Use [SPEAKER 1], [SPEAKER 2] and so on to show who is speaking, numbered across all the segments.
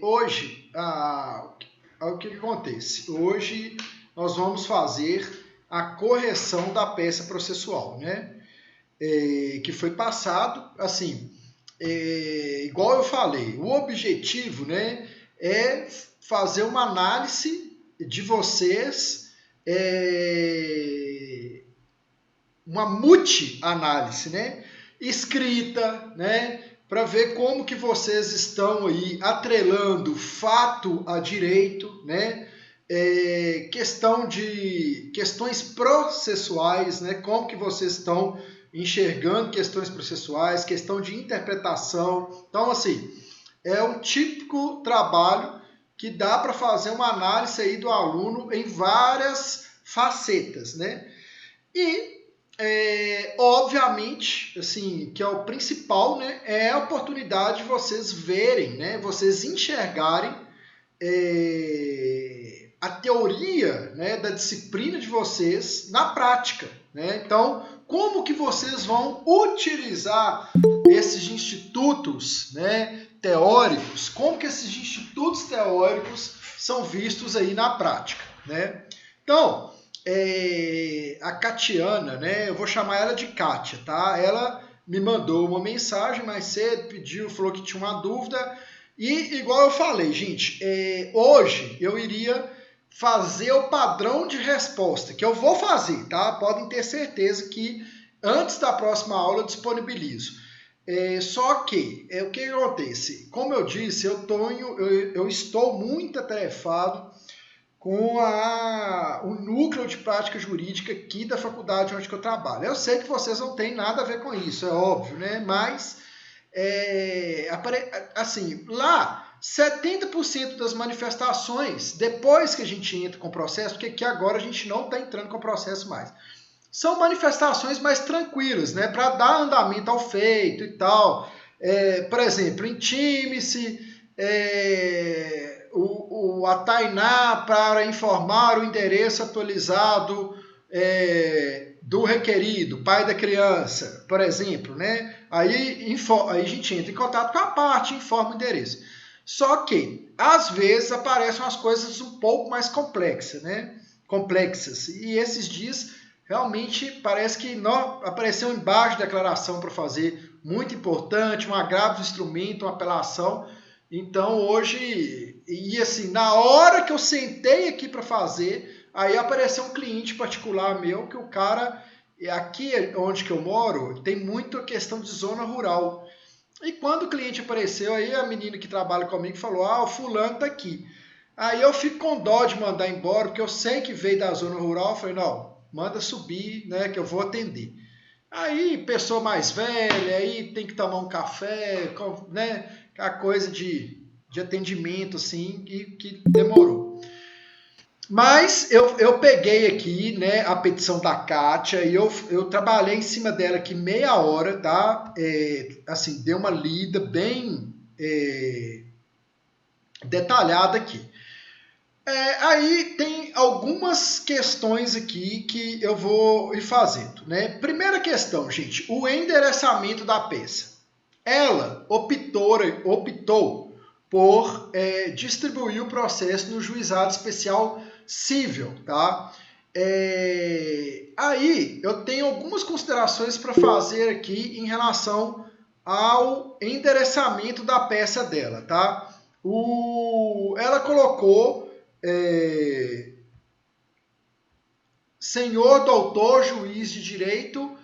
[SPEAKER 1] Hoje, o que acontece? Hoje nós vamos fazer a correção da peça processual, né? Que foi passado, assim, igual eu falei, o objetivo, né, é fazer uma análise de vocês, uma multi-análise, né, escrita, né, para ver como que vocês estão aí atrelando fato a direito, né, questões processuais, né, como que vocês estão enxergando questões processuais, questão de interpretação. Então, assim, é um típico trabalho que dá para fazer uma análise aí do aluno em várias facetas, né? E, obviamente, assim, que é o principal, né? É a oportunidade de vocês verem, né? Vocês enxergarem a teoria, né, da disciplina de vocês na prática, né? Então, como que vocês vão utilizar esses institutos, né, teóricos? Como que esses institutos teóricos são vistos aí na prática, né? Então, a Catiana, né, eu vou chamar ela de Kátia, tá? Ela me mandou uma mensagem mais cedo, pediu, falou que tinha uma dúvida. E, igual eu falei, gente, hoje eu iria fazer o padrão de resposta, que eu vou fazer, tá? Podem ter certeza que antes da próxima aula eu disponibilizo. Só que, o que acontece? Como eu disse, eu estou muito atarefado com o núcleo de prática jurídica aqui da faculdade onde eu trabalho. Eu sei que vocês não têm nada a ver com isso, é óbvio, né? Mas assim, lá 70% das manifestações, depois que a gente entra com o processo, porque aqui agora a gente não está entrando com o processo mais, são manifestações mais tranquilas, né? Para dar andamento ao feito e tal. Por exemplo, intime-se, a Tainá para informar o endereço atualizado do requerido, pai da criança, por exemplo, né? Aí a gente entra em contato com a parte, informa o endereço. Só que, às vezes, aparecem umas coisas um pouco mais complexas, né? Complexas. E esses dias, realmente, parece que não apareceu embaixo da declaração para fazer, muito importante, um agravo do instrumento, uma apelação. Então, hoje, e assim, na hora que eu sentei aqui para fazer, aí apareceu um cliente particular meu, que o cara, aqui onde que eu moro, tem muito a questão de zona rural. E quando o cliente apareceu, aí a menina que trabalha comigo falou, o fulano tá aqui. Aí eu fico com dó de mandar embora, porque eu sei que veio da zona rural, eu falei, não, manda subir, né, que eu vou atender. Aí, pessoa mais velha, aí tem que tomar um café, né, a coisa de atendimento, assim, que demorou. Mas eu peguei aqui, né, a petição da Kátia e eu trabalhei em cima dela aqui meia hora, tá? Assim, dei uma lida bem detalhada aqui. Aí tem algumas questões aqui que eu vou ir fazendo, né? Primeira questão, gente, o endereçamento da peça. Ela optou por distribuir o processo no juizado especial civil, tá? Aí eu tenho algumas considerações para fazer aqui em relação ao endereçamento da peça dela, tá? Ela colocou senhor doutor juiz de direito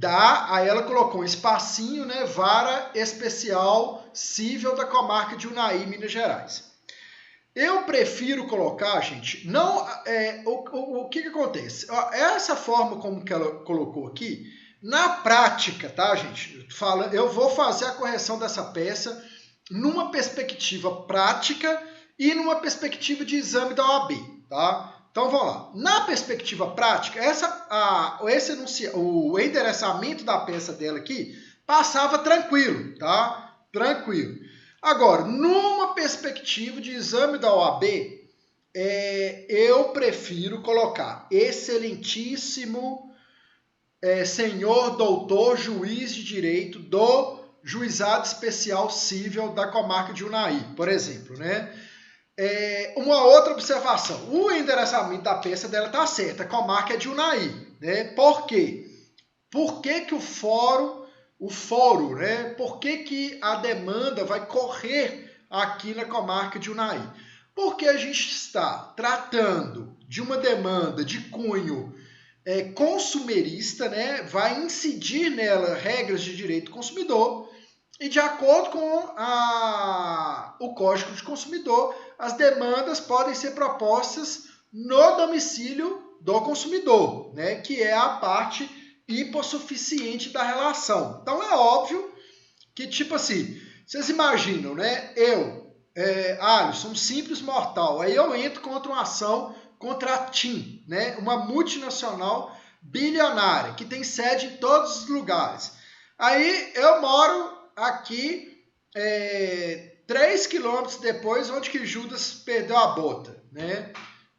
[SPEAKER 1] aí ela colocou um espacinho, né, vara especial civil da comarca de Unai, Minas Gerais. Eu prefiro colocar, gente, não o que acontece? Essa forma como que ela colocou aqui, na prática, tá, gente? Eu vou fazer a correção dessa peça numa perspectiva prática e numa perspectiva de exame da OAB, tá? Então vamos lá. Na perspectiva prática, o endereçamento da peça dela aqui passava tranquilo, tá? Tranquilo. Agora, numa perspectiva de exame da OAB, eu prefiro colocar excelentíssimo senhor doutor juiz de direito do Juizado Especial Cível da Comarca de Unai, por exemplo, né? Uma outra observação, o endereçamento da peça dela está certo, a comarca é de Unai, né? Por quê? Por que que o fórum, né? Por que que a demanda vai correr aqui na comarca de Unai? Porque a gente está tratando de uma demanda de cunho consumerista, né? Vai incidir nela regras de direito do consumidor e, de acordo com o Código de Consumidor, as demandas podem ser propostas no domicílio do consumidor, né? Que é a parte hipossuficiente da relação. Então é óbvio que, tipo assim, vocês imaginam, né? Sou um simples mortal, aí eu entro contra uma ação contra a TIM, né? Uma multinacional bilionária que tem sede em todos os lugares. Aí eu moro aqui 3 quilômetros depois, onde que Judas perdeu a bota, né?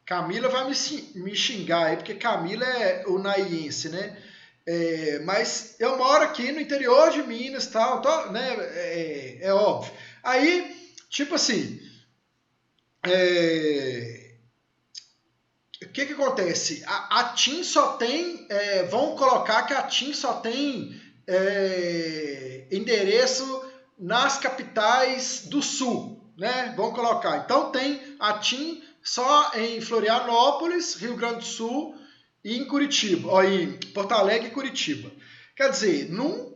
[SPEAKER 1] Camila vai me xingar aí, porque Camila é unaiense, né? Mas eu moro aqui no interior de Minas, tal, né? É óbvio. Aí, tipo assim, o que acontece? A TIM só tem, vão colocar que a TIM só tem endereço nas capitais do sul, né? Vão colocar. Então tem a TIM só em Florianópolis, Rio Grande do Sul e em Curitiba, ou em Porto Alegre e Curitiba. Quer dizer, não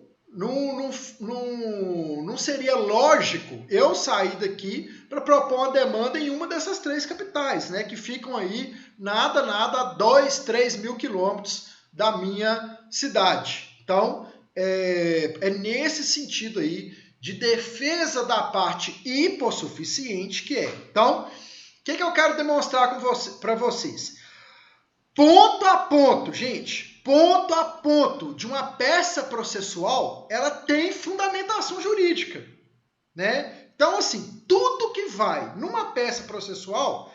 [SPEAKER 1] seria lógico eu sair daqui para propor uma demanda em uma dessas 3 capitais, né? Que ficam aí nada, a 2, 3 mil quilômetros da minha cidade. Então, é nesse sentido aí de defesa da parte hipossuficiente que é. Então, o que eu quero demonstrar para vocês? Ponto a ponto, gente, ponto a ponto de uma peça processual, ela tem fundamentação jurídica, né? Então, assim, tudo que vai numa peça processual,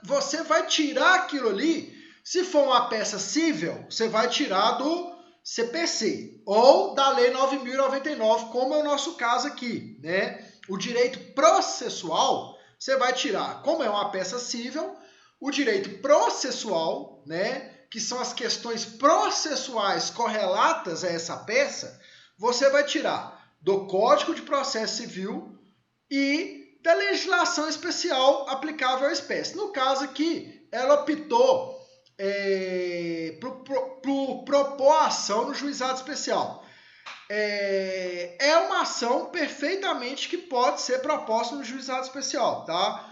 [SPEAKER 1] você vai tirar aquilo ali. Se for uma peça cível, você vai tirar do CPC ou da Lei 9.099, como é o nosso caso aqui, né? O direito processual, você vai tirar, como é uma peça cível, o direito processual, né? Que são as questões processuais correlatas a essa peça, você vai tirar do Código de Processo Civil e da legislação especial aplicável à espécie. No caso aqui, ela optou por propor a ação no juizado especial. É uma ação perfeitamente que pode ser proposta no juizado especial, tá?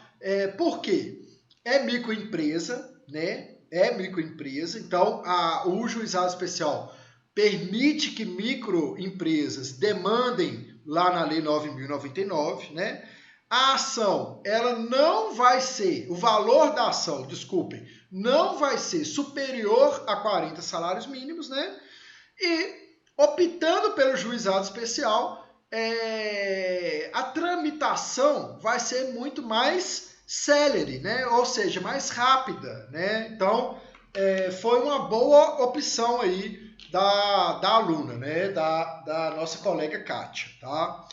[SPEAKER 1] Por quê? É microempresa, né? É microempresa, então o juizado especial permite que microempresas demandem lá na Lei 9.099, né? A ação, ela não vai ser, o valor da ação, desculpem, não vai ser superior a 40 salários mínimos, né? E, optando pelo juizado especial, a tramitação vai ser muito mais célere, né? Ou seja, mais rápida, né? Então, foi uma boa opção aí da aluna, né? Da nossa colega Kátia, tá?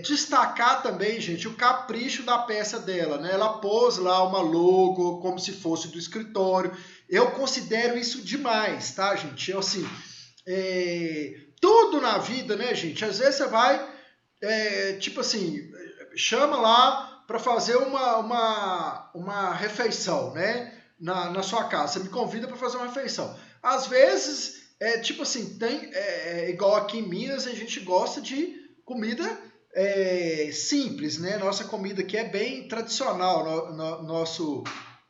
[SPEAKER 1] Destacar também, gente, o capricho da peça dela, né? Ela pôs lá uma logo como se fosse do escritório. Eu considero isso demais, tá, gente? Eu, assim, tudo na vida, né, gente? Às vezes você vai, tipo assim, chama lá para fazer uma refeição, né? Na sua casa. Você me convida para fazer uma refeição. Às vezes, tipo assim, igual aqui em Minas, a gente gosta de comida simples, né? Nossa comida aqui é bem tradicional,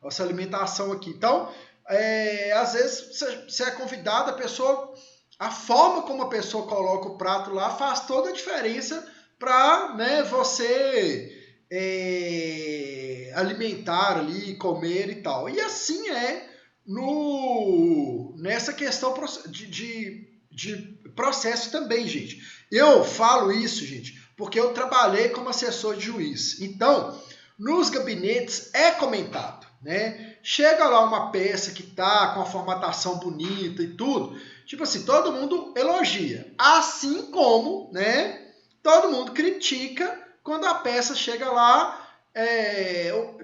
[SPEAKER 1] nossa alimentação aqui. Então, às vezes você é convidado, a forma como a pessoa coloca o prato lá faz toda a diferença para, né, você alimentar ali, comer e tal. E assim nessa questão de processo também, gente. Eu falo isso, gente, porque eu trabalhei como assessor de juiz. Então, nos gabinetes é comentado, né? Chega lá uma peça que tá com a formatação bonita e tudo, tipo assim, todo mundo elogia. Assim como, né, todo mundo critica quando a peça chega lá,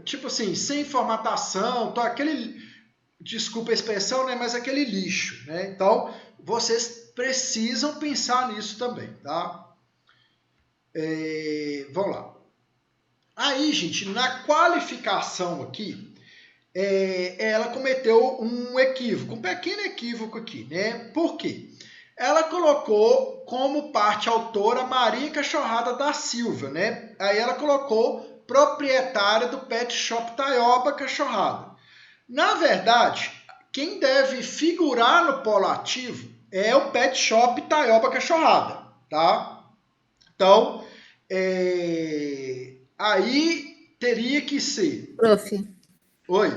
[SPEAKER 1] tipo assim, sem formatação, tá aquele, desculpa a expressão, né, mas aquele lixo, né? Então, vocês precisam pensar nisso também, tá? Vamos lá. Aí, gente, na qualificação aqui, ela cometeu um equívoco, um pequeno equívoco aqui, né? Por quê? Ela colocou como parte autora Maria Cachorrada da Silva, né? Aí ela colocou proprietária do Pet Shop Taioba Cachorrada. Na verdade, quem deve figurar no polo ativo é o Pet Shop Taioba Cachorrada, tá? Então, aí teria que ser...
[SPEAKER 2] Prof,
[SPEAKER 1] Oi?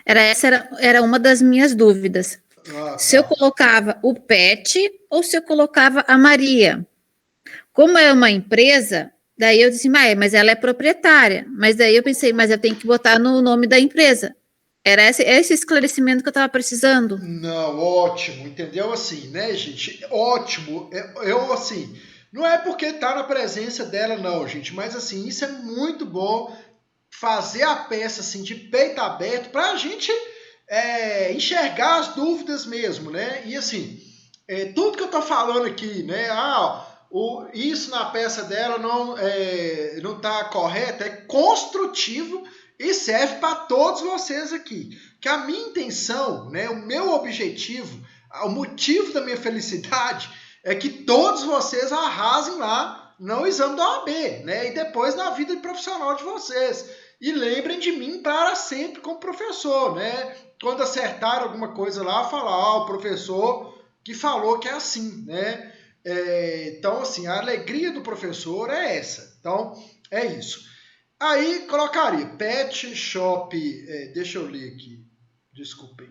[SPEAKER 2] era uma das minhas dúvidas.
[SPEAKER 1] Ah,
[SPEAKER 2] Se eu
[SPEAKER 1] tá.
[SPEAKER 2] colocava o Pet ou se eu colocava a Maria. Como é uma empresa, daí eu disse, mas ela é proprietária. Mas daí eu pensei, mas eu tenho que botar no nome da empresa. Era esse esclarecimento que eu estava precisando.
[SPEAKER 1] Não, ótimo, entendeu? Assim, né, gente? Ótimo. Eu, assim, não é porque tá na presença dela, não, gente, mas assim, isso é muito bom, fazer a peça assim de peito aberto para a gente enxergar as dúvidas mesmo, né? E assim, tudo que eu tô falando aqui, né? Isso na peça dela não tá correto, é construtivo e serve para todos vocês aqui. Que a minha intenção, né, o meu objetivo, o motivo da minha felicidade é que todos vocês arrasem lá no exame da OAB, né? E depois na vida profissional de vocês. E lembrem de mim para sempre como professor, né? Quando acertar alguma coisa lá, falar, o professor que falou que é assim, né? Então, assim, a alegria do professor é essa. Então, é isso. Aí, colocaria Pet Shop, deixa eu ler aqui, desculpem,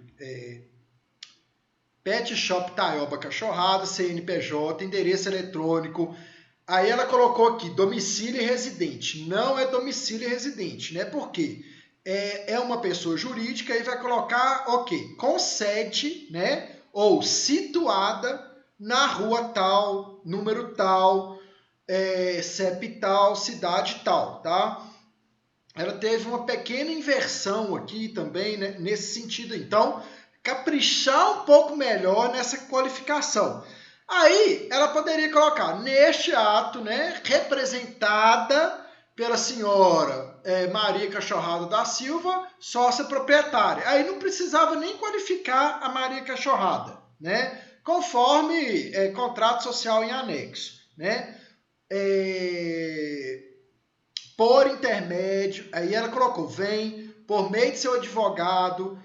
[SPEAKER 1] Pet Shop Taioba Cachorrada, CNPJ, endereço eletrônico. Aí ela colocou aqui, domicílio e residente. Não é domicílio e residente, né? Por quê? É uma pessoa jurídica e vai colocar, ok, com sede, né? Ou situada na rua tal, número tal, CEP tal, cidade tal, tá? Ela teve uma pequena inversão aqui também, né, nesse sentido. Então, caprichar um pouco melhor nessa qualificação. Aí, ela poderia colocar, neste ato, né, representada pela senhora Maria Cachorrada da Silva, sócia proprietária. Aí não precisava nem qualificar a Maria Cachorrada, né, conforme contrato social em anexo, né. Por intermédio, aí ela colocou, vem, por meio de seu advogado,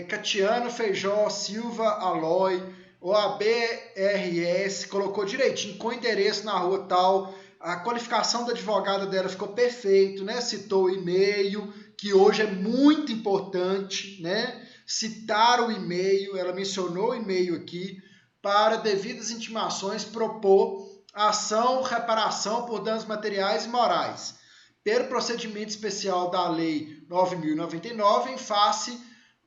[SPEAKER 1] Catiano Feijó Silva Aloy, OAB-RS, colocou direitinho, com endereço na rua tal, a qualificação da advogada dela ficou perfeito, né? Citou o e-mail, que hoje é muito importante, né? Citar o e-mail, ela mencionou o e-mail aqui, para devidas intimações propor ação, reparação por danos materiais e morais pelo procedimento especial da Lei 9.099, em face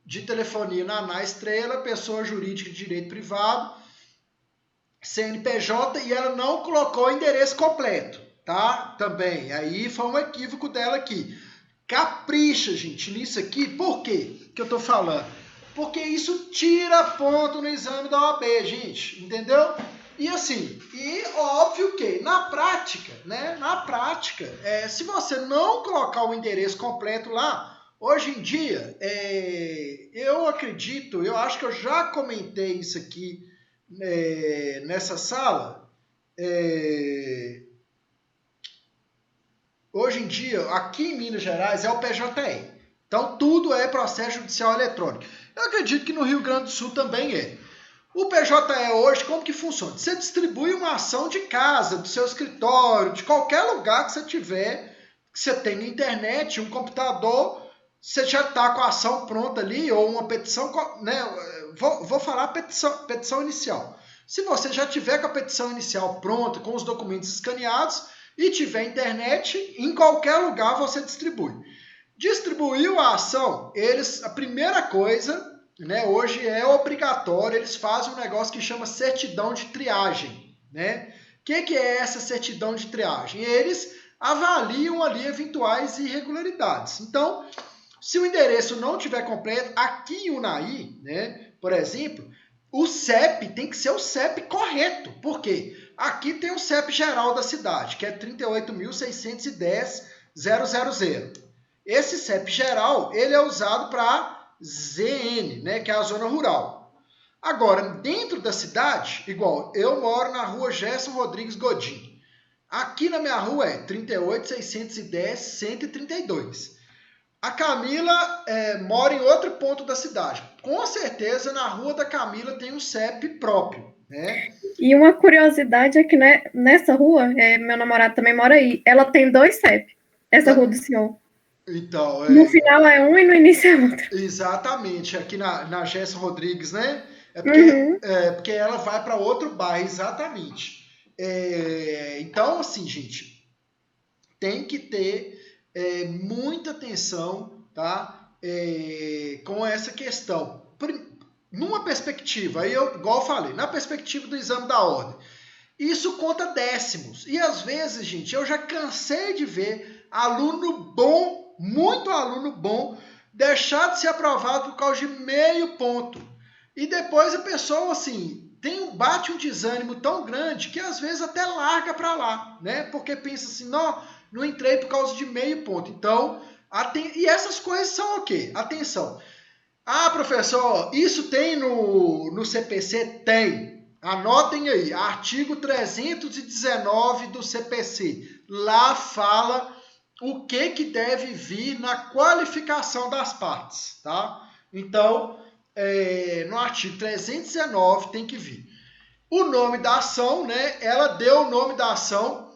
[SPEAKER 1] de telefonia na ANA Estrela, pessoa jurídica de direito privado, CNPJ, e ela não colocou o endereço completo, tá? Também, aí foi um equívoco dela aqui. Capricha, gente, nisso aqui. Por quê que eu tô falando? Porque isso tira ponto no exame da OAB, gente, entendeu? E assim, e óbvio que na prática, né? Na prática, se você não colocar o endereço completo lá, hoje em dia, eu acredito, eu acho que eu já comentei isso aqui nessa sala. Hoje em dia, aqui em Minas Gerais, é o PJE. Então, tudo é processo judicial eletrônico. Eu acredito que no Rio Grande do Sul também é. O PJE hoje, como que funciona? Você distribui uma ação de casa, do seu escritório, de qualquer lugar que você tiver, que você tenha internet, um computador, você já está com a ação pronta ali, ou uma petição, né? Vou falar petição inicial. Se você já tiver com a petição inicial pronta, com os documentos escaneados, e tiver internet, em qualquer lugar você distribui. Distribuiu a ação, a primeira coisa, né, hoje é obrigatório, eles fazem um negócio que chama certidão de triagem, né? O que é essa certidão de triagem? Eles avaliam ali eventuais irregularidades. Então, se o endereço não estiver completo, aqui em Unai, né, por exemplo, o CEP tem que ser o CEP correto. Por quê? Aqui tem o CEP geral da cidade, que é 38.610.000. Esse CEP geral, ele é usado para ZN, né, que é a zona rural. Agora, dentro da cidade, igual, eu moro na rua Gerson Rodrigues Godin. Aqui na minha rua é 38.610.132. A Camila mora em outro ponto da cidade. Com certeza, na rua da Camila tem um CEP próprio, né?
[SPEAKER 3] E uma curiosidade é que, né, nessa rua, meu namorado também mora aí, ela tem 2 CEP, essa rua do senhor.
[SPEAKER 1] Então,
[SPEAKER 3] no final é um e no início é outro.
[SPEAKER 1] Exatamente, aqui na Gerson Rodrigues, né? Porque ela vai para outro bairro, exatamente. Então, assim, gente, tem que ter muita atenção, tá? Com essa questão. Numa perspectiva, aí igual eu falei, na perspectiva do exame da ordem, isso conta décimos. E às vezes, gente, eu já cansei de ver aluno bom, muito aluno bom, deixar de ser aprovado por causa de meio ponto. E depois a pessoa, assim, bate um desânimo tão grande que às vezes até larga para lá, né? Porque pensa assim, não entrei por causa de meio ponto. Então, e essas coisas são o quê? Atenção. Ah, professor, isso tem no CPC? Tem. Anotem aí, artigo 319 do CPC. Lá fala o que deve vir na qualificação das partes, tá? Então, no artigo 319 tem que vir o nome da ação, né? Ela deu o nome da ação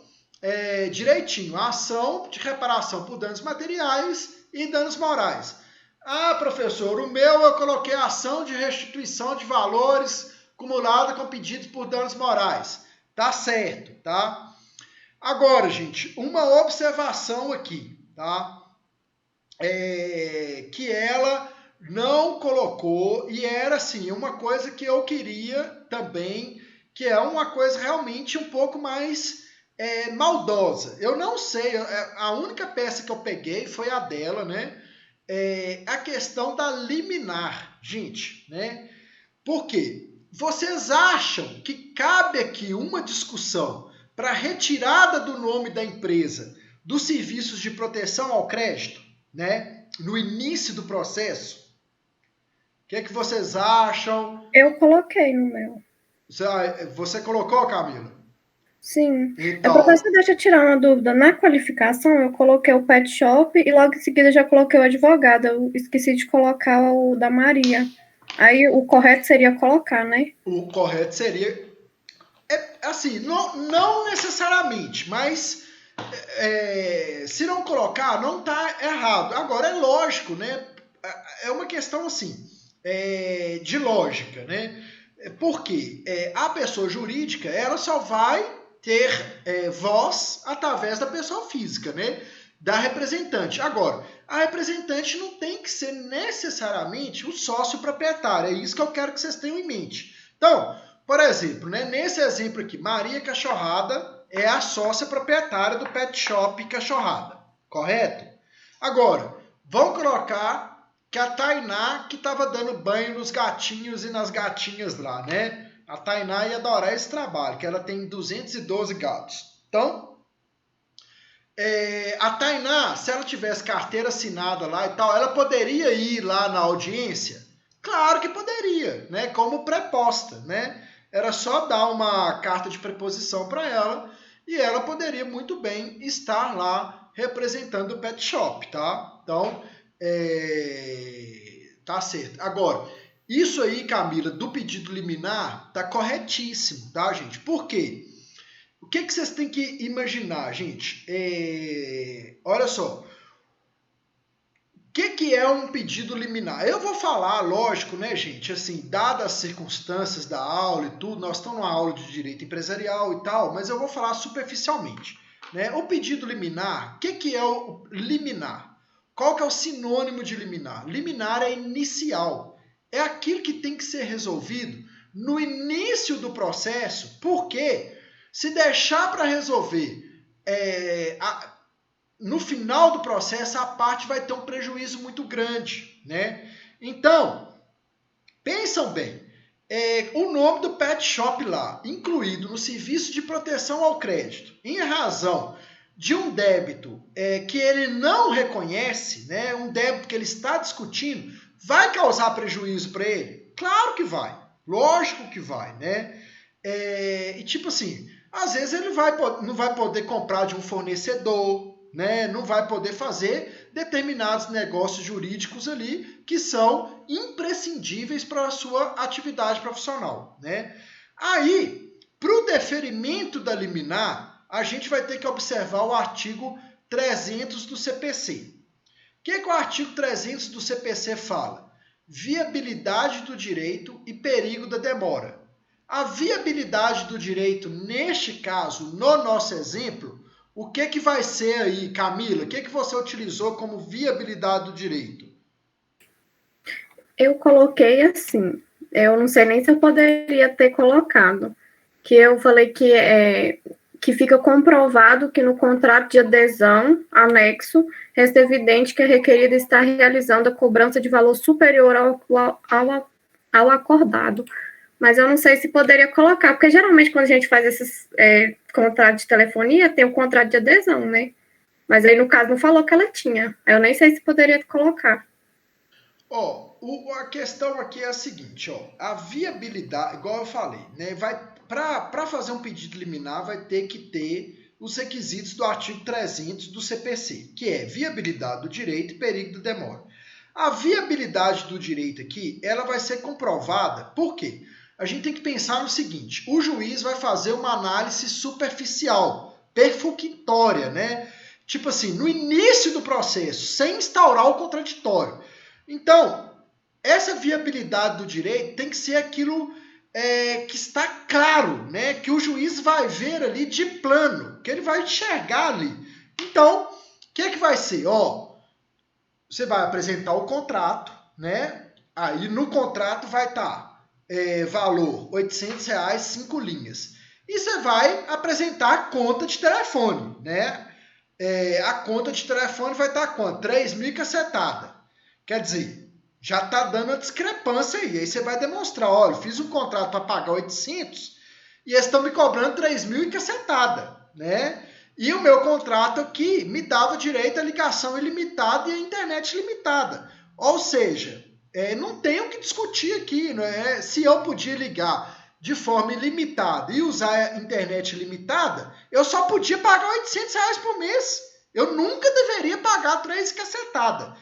[SPEAKER 1] direitinho. A ação de reparação por danos materiais e danos morais. Ah, professor, o meu eu coloquei ação de restituição de valores acumulada com pedidos por danos morais. Tá certo, tá? Agora, gente, uma observação aqui, tá? Que ela não colocou, e era assim, uma coisa que eu queria também, que é uma coisa realmente um pouco mais maldosa. Eu não sei, a única peça que eu peguei foi a dela, né? A questão da liminar, gente, né? Por quê? Vocês acham que cabe aqui uma discussão para retirada do nome da empresa dos serviços de proteção ao crédito, né? No início do processo? O que é que vocês acham?
[SPEAKER 3] Eu coloquei no meu.
[SPEAKER 1] Você colocou, Camila?
[SPEAKER 3] Sim. Então, professor, deixa eu tirar uma dúvida. Na qualificação, eu coloquei o pet shop e logo em seguida já coloquei o advogado. Eu esqueci de colocar o da Maria. Aí o correto seria colocar, né?
[SPEAKER 1] O correto seria... assim, não necessariamente, mas se não colocar, não está errado. Agora, é lógico, né? É uma questão, assim, de lógica, né? Porque a pessoa jurídica, ela só vai ter voz através da pessoa física, né? Da representante. Agora, a representante não tem que ser necessariamente o sócio proprietário. É isso que eu quero que vocês tenham em mente. Então, por exemplo, né, nesse exemplo aqui, Maria Cachorrada é a sócia proprietária do Pet Shop Cachorrada, correto? Agora, vamos colocar que a Tainá que estava dando banho nos gatinhos e nas gatinhas lá, né? A Tainá ia adorar esse trabalho, que ela tem 212 gatos. Então, a Tainá, se ela tivesse carteira assinada lá e tal, ela poderia ir lá na audiência? Claro que poderia, né? Como preposta, né? Era só dar uma carta de preposição para ela e ela poderia muito bem estar lá representando o pet shop, tá? Então, tá certo. Agora, isso aí, Camila, do pedido liminar, tá corretíssimo, tá, gente? Por quê? O que vocês têm que imaginar, gente? Olha só. O que é um pedido liminar? Eu vou falar, lógico, né, gente? Assim, dadas as circunstâncias da aula e tudo, nós estamos numa aula de direito empresarial e tal, mas eu vou falar superficialmente, né? O pedido liminar, o que é o liminar? Qual que é o sinônimo de liminar? Liminar é inicial. É aquilo que tem que ser resolvido no início do processo, porque se deixar para resolver no final do processo, a parte vai ter um prejuízo muito grande, né? Então, pensam bem, o nome do pet shop lá, incluído no serviço de proteção ao crédito, em razão de um débito que ele não reconhece, né, um débito que ele está discutindo, vai causar prejuízo para ele? Claro que vai, lógico que vai, né? E tipo assim, às vezes ele não vai poder comprar de um fornecedor, né? Não vai poder fazer determinados negócios jurídicos ali que são imprescindíveis para a sua atividade profissional, né? Aí, para o deferimento da liminar, a gente vai ter que observar o artigo 300 do CPC. O que o artigo 300 do CPC fala? Viabilidade do direito e perigo da demora. A viabilidade do direito, neste caso, no nosso exemplo, o que vai ser aí, Camila? O que você utilizou como viabilidade do direito?
[SPEAKER 3] Eu coloquei assim, eu não sei nem se eu poderia ter colocado, que eu falei que fica comprovado que no contrato de adesão anexo resta evidente que a requerida está realizando a cobrança de valor superior ao acordado. Mas eu não sei se poderia colocar, porque geralmente quando a gente faz esses contratos de telefonia, tem o contrato de adesão, né? Mas aí, no caso, não falou que ela tinha. Eu nem sei se poderia colocar.
[SPEAKER 1] A questão aqui é a seguinte, a viabilidade, igual eu falei, né, para fazer um pedido liminar vai ter que ter os requisitos do artigo 300 do CPC, que é viabilidade do direito e perigo da demora. A viabilidade do direito aqui, ela vai ser comprovada, por quê? A gente tem que pensar no seguinte, o juiz vai fazer uma análise superficial, perfunctória, né? Tipo assim, no início do processo, sem instaurar o contraditório. Então, essa viabilidade do direito tem que ser aquilo que está claro, né? Que o juiz vai ver ali de plano, que ele vai enxergar ali. Então, o que vai ser? Você vai apresentar o contrato, né? Aí no contrato vai estar valor R$800, 5 linhas. E você vai apresentar a conta de telefone, né? A conta de telefone vai estar quanto? 3.000 e cacetada. Quer dizer, já está dando a discrepância aí. Aí você vai demonstrar, olha, eu fiz um contrato para pagar 800 e eles estão me cobrando 3.000 e cacetada, né? E o meu contrato aqui me dava direito à ligação ilimitada e à internet limitada. Ou seja, não tem o que discutir aqui, né? Se eu podia ligar de forma ilimitada e usar a internet limitada, eu só podia pagar R$800 por mês. Eu nunca deveria pagar 3 cacetada.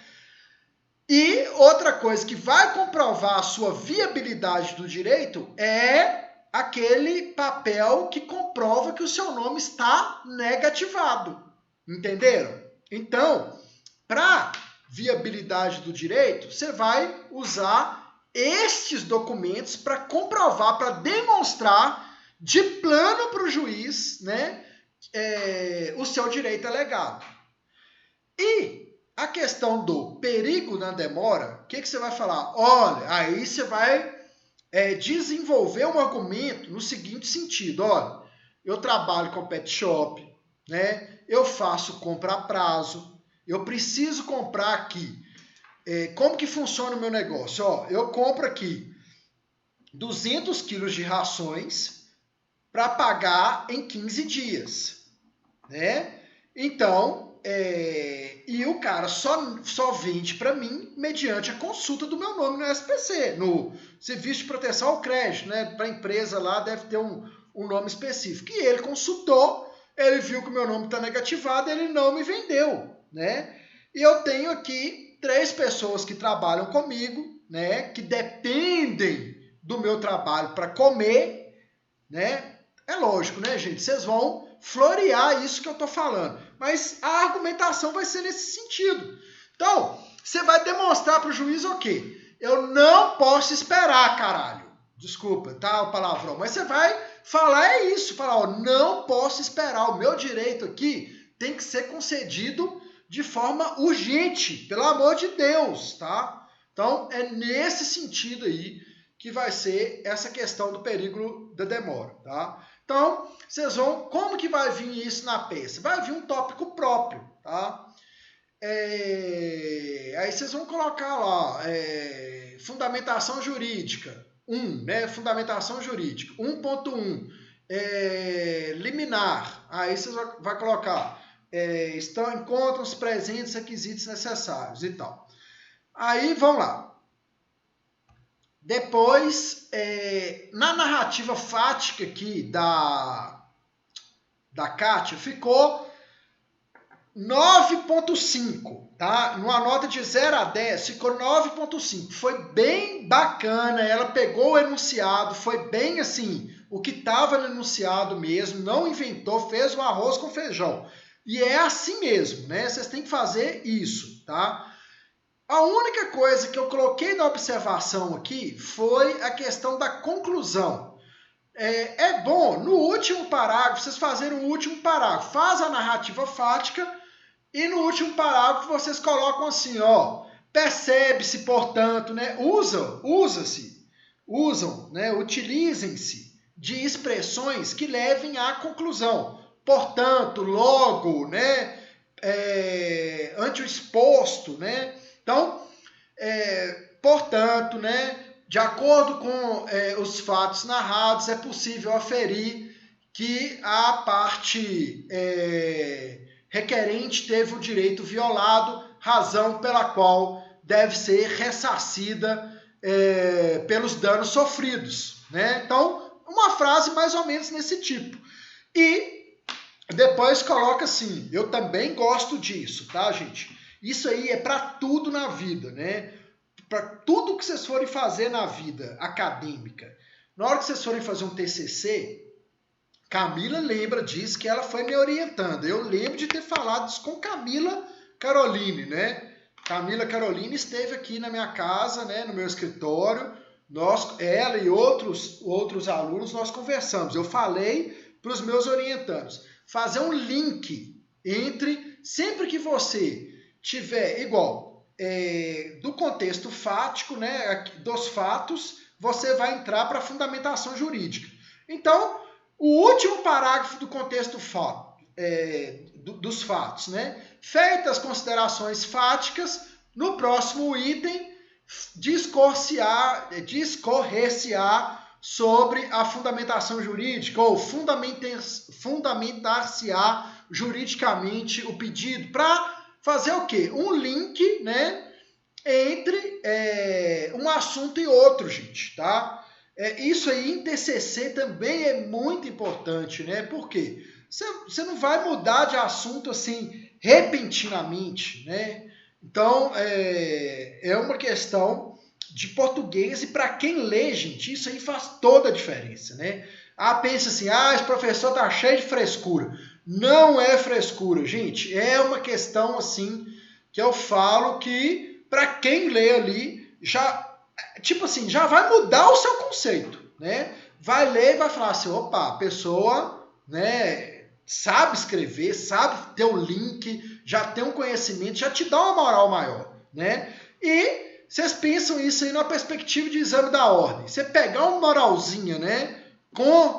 [SPEAKER 1] E outra coisa que vai comprovar a sua viabilidade do direito é aquele papel que comprova que o seu nome está negativado. Entenderam? Então, para viabilidade do direito, você vai usar estes documentos para comprovar, para demonstrar de plano para o juiz, né, o seu direito alegado. E a questão do perigo na demora, o que você vai falar? Olha, aí você vai desenvolver um argumento no seguinte sentido, olha, eu trabalho com pet shop, né? Eu faço compra a prazo, eu preciso comprar aqui. Como que funciona o meu negócio? Eu compro aqui 200 quilos de rações para pagar em 15 dias, né? Então, e o cara só vende para mim mediante a consulta do meu nome no SPC, no Serviço de Proteção ao Crédito, né? Para a empresa lá deve ter um nome específico. E ele consultou, ele viu que o meu nome está negativado, ele não me vendeu, né? E eu tenho aqui 3 pessoas que trabalham comigo, né? Que dependem do meu trabalho para comer, né? É lógico, né, gente? Vocês vão florear isso que eu estou falando. Mas a argumentação vai ser nesse sentido. Então, você vai demonstrar para o juiz o quê? Eu não posso esperar, caralho. Desculpa, tá, o palavrão. Mas você vai falar isso. Falar, não posso esperar. O meu direito aqui tem que ser concedido de forma urgente, pelo amor de Deus, tá? Então, é nesse sentido aí que vai ser essa questão do perigo da demora, tá? Então, vocês vão... Como que vai vir isso na peça? Vai vir um tópico próprio, tá? Aí vocês vão colocar lá, fundamentação jurídica, 1, né? Fundamentação jurídica, 1.1, liminar. Aí vocês vão colocar, encontram os presentes requisitos necessários e tal. Aí, vão lá. Depois, na narrativa fática aqui da Kátia, ficou 9.5, tá? Numa nota de 0 a 10, ficou 9.5. Foi bem bacana, ela pegou o enunciado, foi bem assim, o que estava no enunciado mesmo, não inventou, fez um arroz com feijão. E é assim mesmo, né? Vocês têm que fazer isso, tá? A única coisa que eu coloquei na observação aqui foi a questão da conclusão. É bom, no último parágrafo, vocês fazerem o último parágrafo. Faz a narrativa fática e no último parágrafo vocês colocam assim, ó, percebe-se, portanto, né, usam, né, utilizem-se de expressões que levem à conclusão. Portanto, logo, né, ante o exposto, né? Então, portanto, né, de acordo com os fatos narrados, é possível aferir que a parte requerente teve o direito violado, razão pela qual deve ser ressarcida pelos danos sofridos, né? Então, uma frase mais ou menos nesse tipo. E depois coloca assim, eu também gosto disso, tá, gente? Isso aí é para tudo na vida, né? Para tudo que vocês forem fazer na vida acadêmica. Na hora que vocês forem fazer um TCC, Camila lembra disso, que ela foi me orientando. Eu lembro de ter falado isso com Camila Caroline, né? Camila Caroline esteve aqui na minha casa, né, no meu escritório. Ela e outros alunos, nós conversamos. Eu falei para os meus orientandos. Fazer um link entre, sempre que você tiver igual, do contexto fático, né, dos fatos, você vai entrar para a fundamentação jurídica. Então, o último parágrafo do contexto dos fatos, né, feitas as considerações fáticas, no próximo item, discorrer-se-á sobre a fundamentação jurídica, ou fundamentar-se-á juridicamente o pedido, para fazer o quê? Um link, né, entre um assunto e outro, gente, tá? Isso aí em TCC também é muito importante, né? Por quê? Você não vai mudar de assunto assim repentinamente, né? Então, é uma questão de português, e para quem lê, gente, isso aí faz toda a diferença, né? Pensa assim, esse professor tá cheio de frescura. Não é frescura, gente. É uma questão assim que eu falo que para quem lê ali já, tipo assim, já vai mudar o seu conceito, né? Vai ler e vai falar assim, opa, a pessoa, né, sabe escrever, sabe ter o link, já tem um conhecimento, já te dá uma moral maior, né? E vocês pensam isso aí numa perspectiva de exame da ordem. Você pegar uma moralzinha, né, com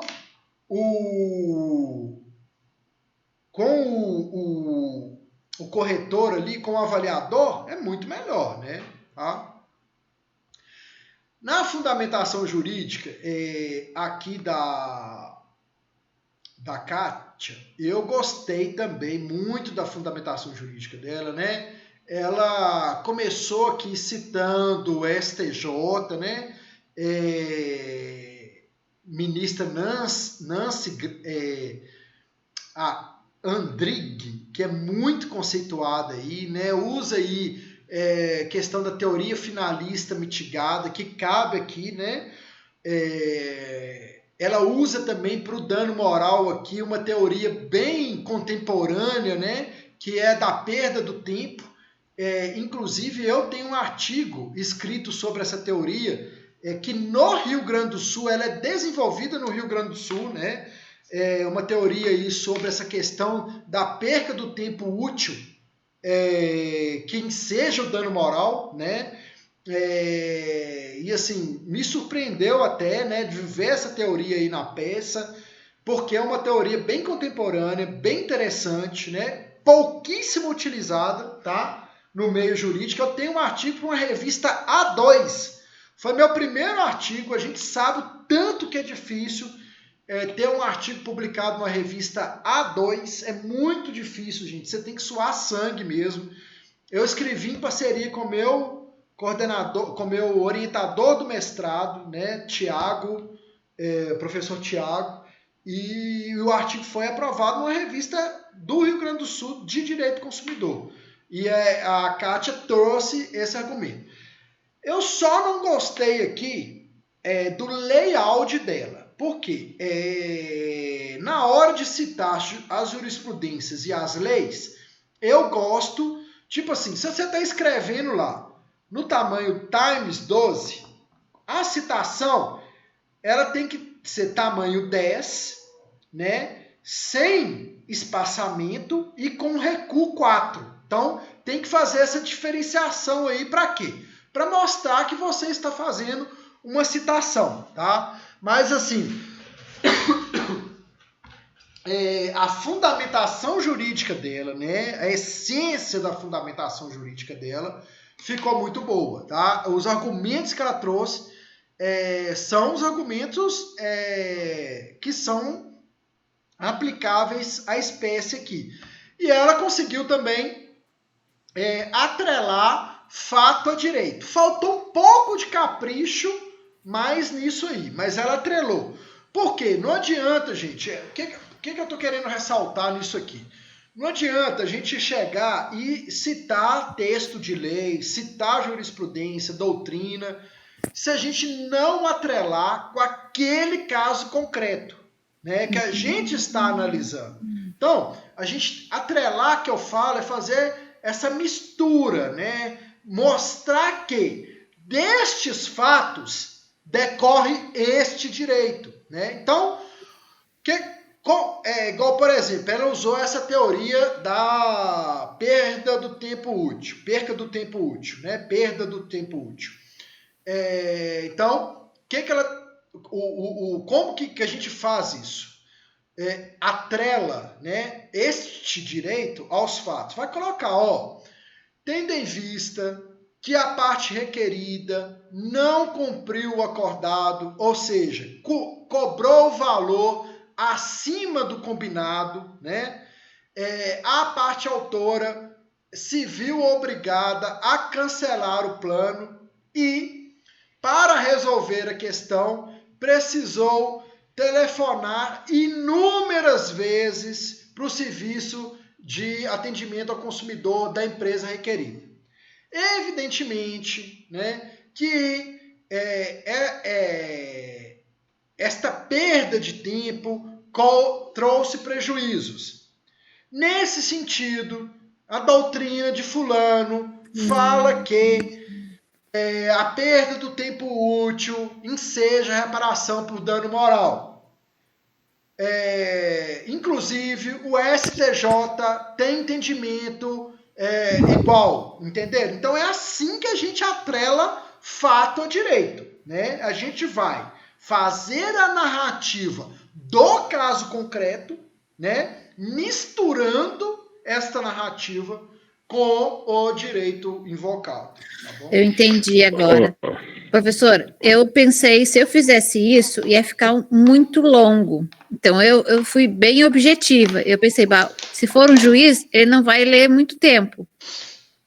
[SPEAKER 1] o corretor ali, com o avaliador, é muito melhor, né? Tá? Na fundamentação jurídica, aqui da Kátia, eu gostei também muito da fundamentação jurídica dela, né? Ela começou aqui citando o STJ, né? Ministra Nancy Andrighi, que é muito conceituada aí, né? Usa aí questão da teoria finalista mitigada, que cabe aqui, né? Ela usa também para o dano moral aqui uma teoria bem contemporânea, né? Que é da perda do tempo. Inclusive, eu tenho um artigo escrito sobre essa teoria, que no Rio Grande do Sul, ela é desenvolvida no Rio Grande do Sul, né? Uma teoria aí sobre essa questão da perca do tempo útil, que enseja o dano moral, né? E assim, me surpreendeu até, né, de ver essa teoria aí na peça, porque é uma teoria bem contemporânea, bem interessante, né? Pouquíssimo utilizada, tá? No meio jurídico. Eu tenho um artigo para uma revista A2. Foi meu primeiro artigo. A gente sabe o tanto que é difícil ter um artigo publicado numa revista A2. É muito difícil, gente. Você tem que suar sangue mesmo. Eu escrevi em parceria com o meu coordenador, com o meu orientador do mestrado, né, Tiago, professor Tiago, e o artigo foi aprovado numa revista do Rio Grande do Sul de Direito Consumidor. E a Kátia trouxe esse argumento. Eu só não gostei aqui do layout dela. Por quê? Na hora de citar as jurisprudências e as leis, eu gosto, tipo assim, se você está escrevendo lá no tamanho Times 12, a citação ela tem que ser tamanho 10, né? Sem espaçamento e com recuo 4. Então, tem que fazer essa diferenciação aí para quê? Para mostrar que você está fazendo uma citação, tá? Mas assim, a fundamentação jurídica dela, né? A essência da fundamentação jurídica dela ficou muito boa, tá? Os argumentos que ela trouxe são os argumentos que são aplicáveis à espécie aqui. E ela conseguiu também atrelar fato a direito. Faltou um pouco de capricho mais nisso aí, mas ela atrelou. Por quê? Não adianta, gente. O que eu estou querendo ressaltar nisso aqui? Não adianta a gente chegar e citar texto de lei, citar jurisprudência, doutrina, se a gente não atrelar com aquele caso concreto, né, que a gente está analisando. Então, a gente atrelar, que eu falo, é fazer essa mistura, né, mostrar que destes fatos decorre este direito, né? Então, igual, por exemplo, ela usou essa teoria da perda do tempo útil, né? Perda do tempo útil. Então, como que a gente faz isso? Atrela, né, este direito aos fatos. Vai colocar, tendo em vista que a parte requerida não cumpriu o acordado, ou seja, cobrou o valor acima do combinado, né? A parte autora se viu obrigada a cancelar o plano e, para resolver a questão, precisou telefonar inúmeras vezes para o serviço de atendimento ao consumidor da empresa requerida. Evidentemente, né, que esta perda de tempo trouxe prejuízos. Nesse sentido, a doutrina de fulano fala que a perda do tempo útil enseja reparação por dano moral. Inclusive, o STJ tem entendimento igual, entenderam? Então, é assim que a gente atrela fato a direito, né? A gente vai fazer a narrativa do caso concreto, né? Misturando esta narrativa com o direito invocado. Tá bom?
[SPEAKER 2] Eu entendi agora. Professor, eu pensei, se eu fizesse isso, ia ficar muito longo. Então, eu fui bem objetiva. Eu pensei, se for um juiz, ele não vai ler muito tempo.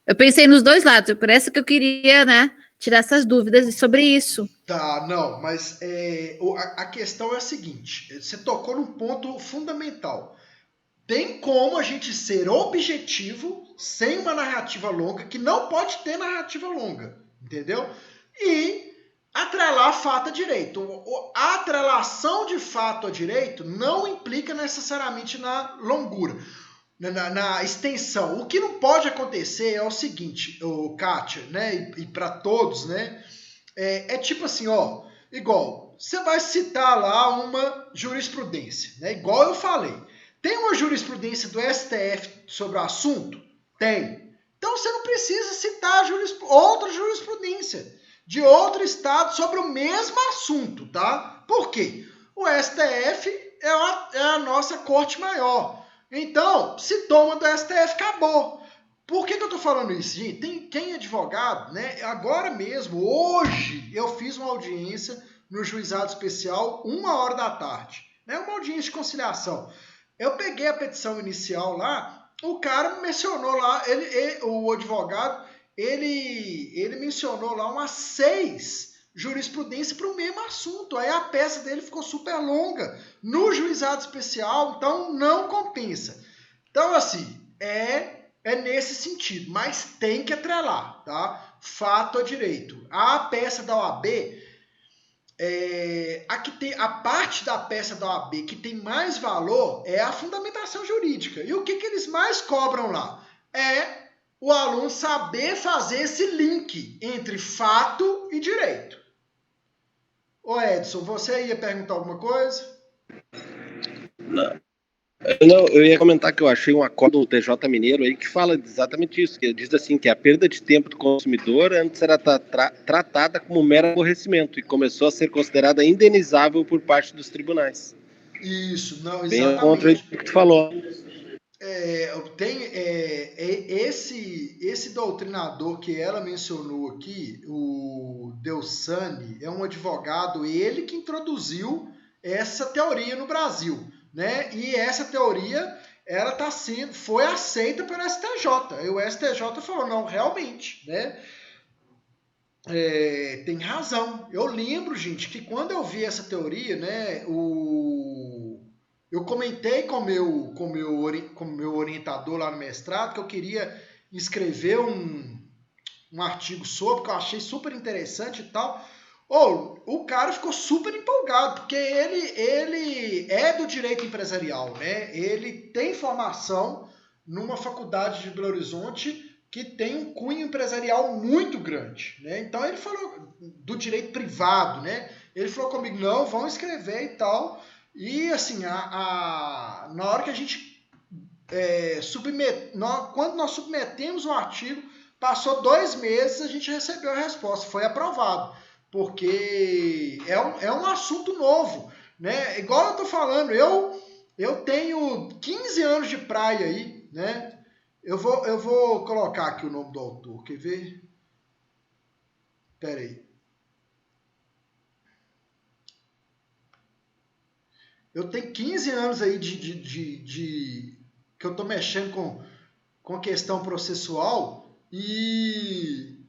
[SPEAKER 2] Eu pensei nos dois lados, parece que eu queria, né, tirar essas dúvidas sobre isso.
[SPEAKER 1] Tá, não, mas a questão é a seguinte, você tocou num ponto fundamental. Tem como a gente ser objetivo sem uma narrativa longa, que não pode ter narrativa longa, entendeu? E atrelar fato a direito. A atrelação de fato a direito não implica necessariamente na longura, na extensão. O que não pode acontecer é o seguinte, Kátia, né, e para todos, né, tipo assim, igual, você vai citar lá uma jurisprudência, né, igual eu falei. Tem uma jurisprudência do STF sobre o assunto? Tem. Então você não precisa citar outra jurisprudência de outro estado sobre o mesmo assunto, tá? Por quê? O STF é a nossa corte maior. Então, se toma do STF, acabou. Por que eu estou falando isso, gente? Quem é advogado, né? Agora mesmo, hoje, eu fiz uma audiência no juizado especial, 1h da tarde. Né? Uma audiência de conciliação. Eu peguei a petição inicial lá, o cara mencionou lá, o advogado, ele mencionou lá umas 6 jurisprudências para o mesmo assunto. Aí a peça dele ficou super longa no juizado especial, então não compensa. Então, assim, é nesse sentido, mas tem que atrelar, tá? Fato a direito. A peça da OAB, a parte da peça da OAB que tem mais valor é a fundamentação jurídica. E o que eles mais cobram lá? É o aluno saber fazer esse link entre fato e direito. Ô Edson, você ia perguntar alguma coisa?
[SPEAKER 4] Não, eu ia comentar que eu achei um acordo do TJ Mineiro aí que fala exatamente isso, que diz assim que a perda de tempo do consumidor antes era tratada como mero aborrecimento e começou a ser considerada indenizável por parte dos tribunais.
[SPEAKER 1] Isso, não, exatamente.
[SPEAKER 4] Bem contra o que tu falou.
[SPEAKER 1] Esse doutrinador que ela mencionou aqui, o Deusani, é um advogado, ele que introduziu essa teoria no Brasil, né? E essa teoria ela foi aceita pelo STJ. E o STJ falou, não, realmente, né? Tem razão. Eu lembro, gente, que quando eu vi essa teoria, né, eu comentei com meu orientador lá no mestrado que eu queria escrever um artigo sobre, que eu achei super interessante e tal. O cara ficou super empolgado, porque ele é do direito empresarial, né? Ele tem formação numa faculdade de Belo Horizonte que tem um cunho empresarial muito grande, né? Então ele falou do direito privado, né? Ele falou comigo, não, vão escrever e tal. E assim, na hora que a gente quando nós submetemos o artigo, passou 2 meses, a gente recebeu a resposta, foi aprovado, porque é um assunto novo, né? Igual eu tô falando, eu tenho 15 anos de praia aí, né? Eu vou colocar aqui o nome do autor, quer ver? Pera aí. Eu tenho 15 anos aí que eu estou mexendo com questão processual e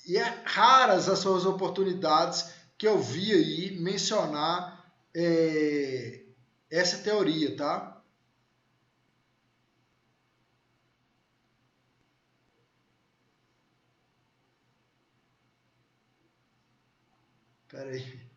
[SPEAKER 1] é raras as suas oportunidades que eu vi aí mencionar essa teoria, tá? Espera aí.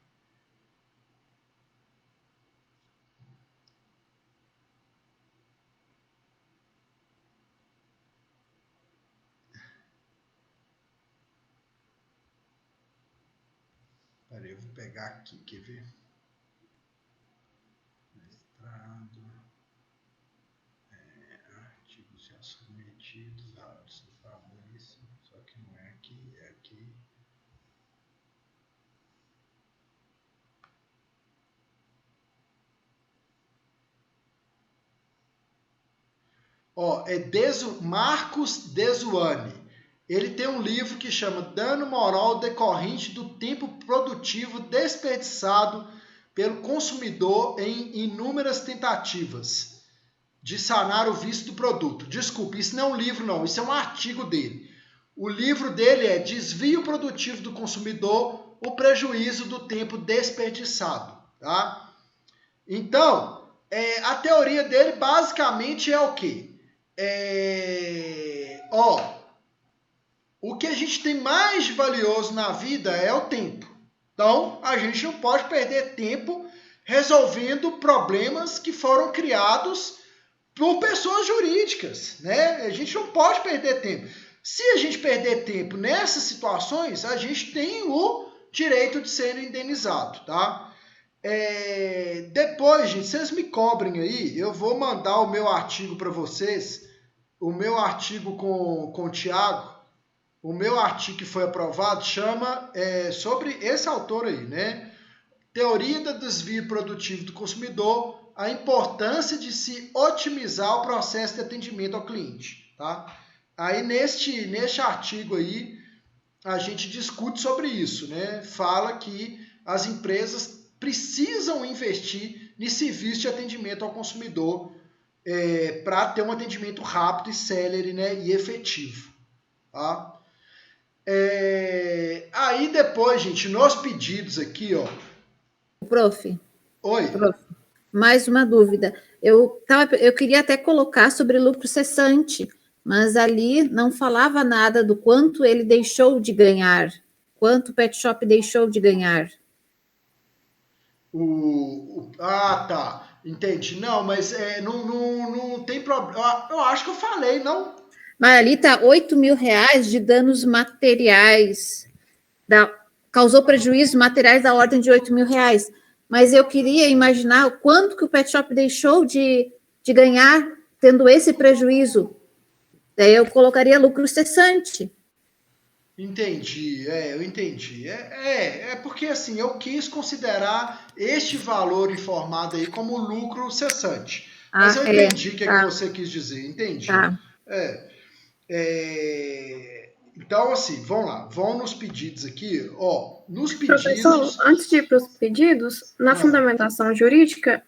[SPEAKER 1] Espera aí, eu vou pegar aqui, quer ver? Mestrado. Artigos já submetidos, áudios do Fabrício. Só que não é aqui, é aqui. Marcos Desuani. Ele tem um livro que chama Dano Moral Decorrente do Tempo Produtivo Desperdiçado pelo Consumidor em Inúmeras Tentativas de Sanar o Vício do Produto. Desculpe, isso não é um livro não, isso é um artigo dele. O livro dele é Desvio Produtivo do Consumidor, o Prejuízo do Tempo Desperdiçado. Tá? Então, a teoria dele basicamente é o quê? O que a gente tem mais valioso na vida é o tempo. Então, a gente não pode perder tempo resolvendo problemas que foram criados por pessoas jurídicas, né? A gente não pode perder tempo. Se a gente perder tempo nessas situações, a gente tem o direito de ser indenizado, tá? Depois, gente, vocês me cobrem aí, eu vou mandar o meu artigo para vocês o meu artigo com o Tiago, o meu artigo que foi aprovado chama sobre esse autor aí, né? Teoria do desvio produtivo do consumidor, a importância de se otimizar o processo de atendimento ao cliente, tá? Aí neste artigo aí, a gente discute sobre isso, né? Fala que as empresas precisam investir em serviço de atendimento ao consumidor para ter um atendimento rápido e célere, né? E efetivo, tá? Aí depois, gente, nos pedidos aqui, ó.
[SPEAKER 2] Prof.
[SPEAKER 1] Oi.
[SPEAKER 2] Prof. Mais uma dúvida. Eu queria até colocar sobre lucro cessante, mas ali não falava nada do quanto ele deixou de ganhar, quanto o pet shop deixou de ganhar.
[SPEAKER 1] Tá. Entendi. Não, mas não tem problema. Eu acho que eu falei, não?
[SPEAKER 2] Mas ali está R$8.000 de danos materiais. Causou prejuízos materiais da ordem de R$8.000. Mas eu queria imaginar o quanto que o pet shop deixou de ganhar tendo esse prejuízo. Daí eu colocaria lucro cessante.
[SPEAKER 1] Entendi, eu entendi. Porque assim, eu quis considerar este valor informado aí como lucro cessante. Mas eu entendi o que você quis dizer, entendi.
[SPEAKER 2] Tá.
[SPEAKER 1] Então, assim, vamos lá, vão nos pedidos aqui, ó, nos pedidos...
[SPEAKER 3] Professor, antes de ir para os pedidos, na fundamentação jurídica,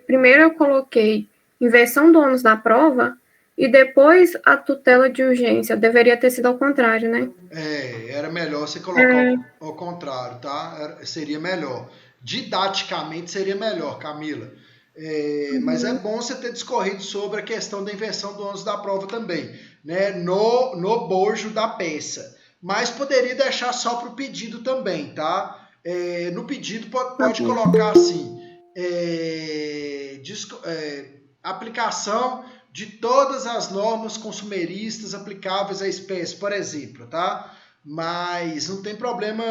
[SPEAKER 3] primeiro eu coloquei inversão do ônus da prova e depois a tutela de urgência. Deveria ter sido ao contrário, né?
[SPEAKER 1] Era melhor você colocar ao contrário, tá? Seria melhor. Didaticamente seria melhor, Camila. Mas é bom você ter discorrido sobre a questão da inversão do ônus da prova também, né? No bojo da peça. Mas poderia deixar só para o pedido também, tá? No pedido pode colocar assim, aplicação de todas as normas consumeristas aplicáveis à espécie, por exemplo, tá? Mas não tem problema,